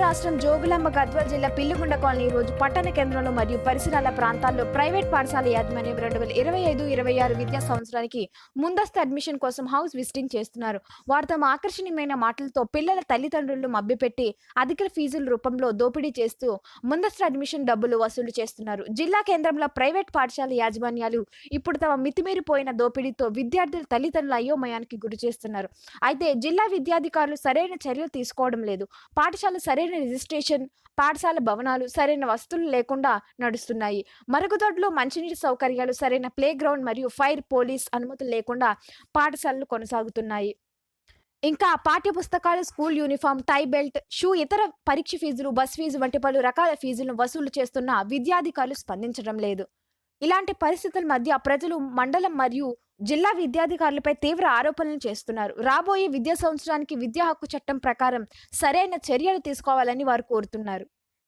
రాష్ట్రం జోగులాంబ గద్వాల జిల్లా పిల్లిగుండ కాలనీ ఈ రోజు పట్టణ కేంద్రంలో మరియు పరిసరాల ప్రాంతాల్లో ప్రైవేట్ పాఠశాల యాజమాన్యం 2025-26 విద్యా సంవత్సరానికి ముందస్తు అడ్మిషన్ కోసం హౌస్ విజిటింగ్ చేస్తున్నారు. వారు తమ ఆకర్షణీయమైన మాటలతో పిల్లల తల్లిదండ్రులను మభ్యపెట్టి అధిక ఫీజుల రూపంలో దోపిడీ చేస్తూ ముందస్తు అడ్మిషన్ డబ్బులు వసూలు చేస్తున్నారు. జిల్లా కేంద్రంలో ప్రైవేట్ పాఠశాల యాజమాన్యాలు ఇప్పుడు తమ మితిమీరిపోయిన దోపిడీతో విద్యార్థుల తల్లిదండ్రుల అయోమయానికి గురి చేస్తున్నారు. అయితే జిల్లా విద్యాధికారులు సరైన చర్యలు తీసుకోవడం లేదు. పాఠశాల సరైన రిజిస్ట్రేషన్, పాఠశాల భవనాలు సరైన వసతులు లేకుండా నడుస్తున్నాయి. మరుగుదొడ్లు, మంచినీటి సౌకర్యాలు, సరైన ప్లే గ్రౌండ్ మరియు ఫైర్, పోలీస్ అనుమతులు లేకుండా పాఠశాలలు కొనసాగుతున్నాయి. ఇంకా పాఠ్య పుస్తకాలు, school uniform, tie belt, shoe, ఇతర పరీక్ష ఫీజులు, బస్ ఫీజు వంటి పలు రకాల ఫీజులను వసూలు చేస్తున్న విద్యాధికారులు స్పందించడం లేదు. ఇలాంటి పరిస్థితుల మధ్య ప్రజలు మండలం మరియు జిల్లా విద్యాధికారులపై తీవ్ర ఆరోపణలు చేస్తున్నారు. రాబోయే విద్యా సంవత్సరానికి విద్యా హక్కు చట్టం ప్రకారం సరైన చర్యలు తీసుకోవాలని వారు కోరుతున్నారు.